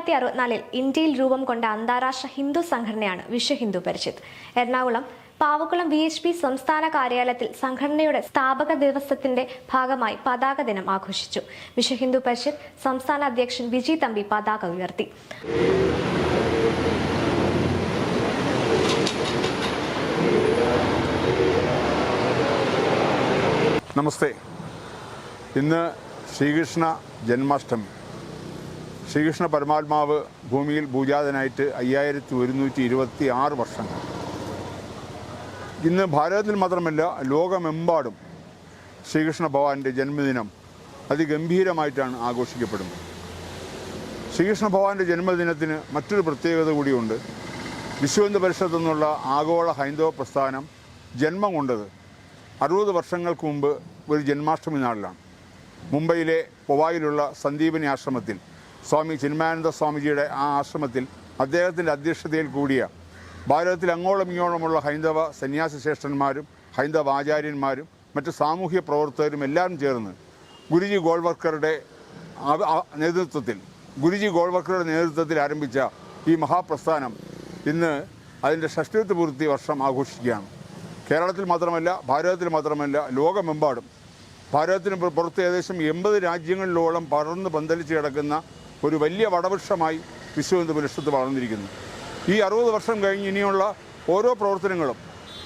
1964 ഇന്ത്യയിൽ രൂപം കൊണ്ട അന്താരാഷ്ട്ര ഹിന്ദു സംഘടനയാണ് വിശ്വ ഹിന്ദു പരിഷത്ത്. എറണാകുളം പാവക്കുളം VHP സംസ്ഥാന കാര്യാലയത്തിൽ സംഘടനയുടെ സ്ഥാപക ദിവസത്തിന്റെ ഭാഗമായി പതാക ദിനം ആഘോഷിച്ചു. വിശ്വ ഹിന്ദു പരിഷത്ത് സംസ്ഥാന അധ്യക്ഷൻ വിജി തമ്പി പതാക ഉയർത്തി. നമസ്തേ. ഇന്ന് ശ്രീകൃഷ്ണ ജന്മാഷ്ടമി. ശ്രീകൃഷ്ണ പരമാത്മാവ് ഭൂമിയിൽ പൂജാതനായിട്ട് 5126 വർഷങ്ങൾ. ഇന്ന് ഭാരതത്തിൽ മാത്രമല്ല ലോകമെമ്പാടും ശ്രീകൃഷ്ണ ഭഗവാന്റെ ജന്മദിനം അതിഗംഭീരമായിട്ടാണ് ആഘോഷിക്കപ്പെടുന്നത്. ശ്രീകൃഷ്ണ ഭഗവാന്റെ ജന്മദിനത്തിന് മറ്റൊരു പ്രത്യേകത കൂടിയുണ്ട്. വിശ്വ ഹിന്ദു പരിഷത്ത് എന്നുള്ള ആഗോള ഹൈന്ദവ പ്രസ്ഥാനം ജന്മം കൊണ്ടത് 60 വർഷങ്ങൾക്ക് മുമ്പ് ഒരു ജന്മാഷ്ടമി നാളിലാണ്. മുംബൈയിലെ പൊവായിലുള്ള സന്ദീപനി ആശ്രമത്തിൽ സ്വാമി ചിന്മയാനന്ദ സ്വാമിജിയുടെ ആ ആശ്രമത്തിൽ അദ്ദേഹത്തിൻ്റെ അധ്യക്ഷതയിൽ കൂടിയ ഭാരതത്തിൽ അങ്ങോളം ഇങ്ങോളമുള്ള ഹൈന്ദവ സന്യാസി ശ്രേഷ്ഠന്മാരും ഹൈന്ദവ ആചാര്യന്മാരും മറ്റ് സാമൂഹ്യ പ്രവർത്തകരും എല്ലാം ചേർന്ന് ഗുരുജി ഗോൾവർക്കറുടെ നേതൃത്വത്തിൽ ആരംഭിച്ച ഈ മഹാപ്രസ്ഥാനം ഇന്ന് അതിൻ്റെ ഷഷ്ടിത്വ പൂർത്തി വർഷം ആഘോഷിക്കുകയാണ്. കേരളത്തിൽ മാത്രമല്ല, ഭാരതത്തിൽ മാത്രമല്ല, ലോകമെമ്പാടും ഭാരതത്തിന് പുറത്ത് ഏകദേശം 80 രാജ്യങ്ങളിലോളം പടർന്ന് പന്തലിച്ച് കിടക്കുന്ന ഒരു വലിയ വടവൃക്ഷമായി വിശ്വ ഹിന്ദു പരിഷത്ത് വളർന്നിരിക്കുന്നു. ഈ 60 വർഷം കഴിഞ്ഞ് ഇനിയുള്ള ഓരോ പ്രവർത്തനങ്ങളും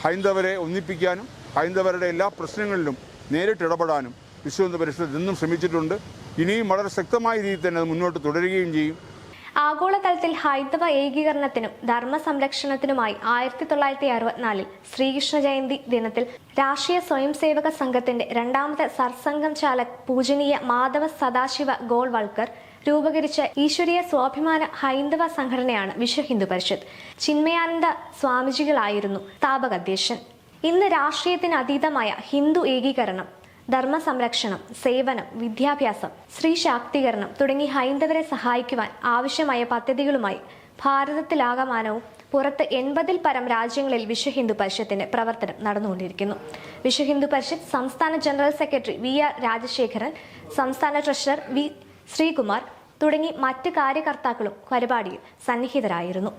ഹൈന്ദവരെ ഒന്നിപ്പിക്കാനും ഹൈന്ദവരുടെ എല്ലാ പ്രശ്നങ്ങളിലും നേരിട്ട് ഇടപെടാനും വിശ്വ ഹിന്ദു പരിഷത്ത് ഇന്നും ശ്രമിച്ചിട്ടുണ്ട്. ഇനിയും വളരെ ശക്തമായ രീതിയിൽ തന്നെ അത് മുന്നോട്ട് തുടരുകയും ചെയ്യും. ആഗോളതലത്തിൽ ഹൈന്ദവ ഏകീകരണത്തിനും ധർമ്മ സംരക്ഷണത്തിനുമായി 1964 ശ്രീകൃഷ്ണ ജയന്തി ദിനത്തിൽ രാഷ്ട്രീയ സ്വയംസേവക സംഘത്തിന്റെ രണ്ടാമത്തെ സർസംഘം ചാലക് പൂജനീയ മാധവ സദാശിവ ഗോൾവൾക്കർ രൂപീകരിച്ച ഈശ്വരീയ സ്വാഭിമാന ഹൈന്ദവ സംഘടനയാണ് വിശ്വ ഹിന്ദു പരിഷത്ത്. ചിന്മയാനന്ദ സ്വാമിജികളായിരുന്നു സ്ഥാപക അധ്യക്ഷൻ. ഇന്ന് രാഷ്ട്രീയത്തിന് അതീതമായ ഹിന്ദു ഏകീകരണം, ധർമ്മ സംരക്ഷണം, സേവനം, വിദ്യാഭ്യാസം, സ്ത്രീ ശാക്തീകരണം തുടങ്ങി ഹൈന്ദവരെ സഹായിക്കുവാൻ ആവശ്യമായ പദ്ധതികളുമായി ഭാരതത്തിലാകമാനവും പുറത്ത് 80-ൽ പരം രാജ്യങ്ങളിൽ വിശ്വ ഹിന്ദു പരിഷത്തിന്റെ പ്രവർത്തനം നടന്നുകൊണ്ടിരിക്കുന്നു. വിശ്വ ഹിന്ദു പരിഷത്ത് സംസ്ഥാന ജനറൽ സെക്രട്ടറി VR രാജശേഖരൻ, സംസ്ഥാന ട്രഷറർ V ശ്രീകുമാർ തുടങ്ങി മറ്റ് കാര്യകർത്താക്കളും പരിപാടിയിൽ സന്നിഹിതരായിരുന്നു.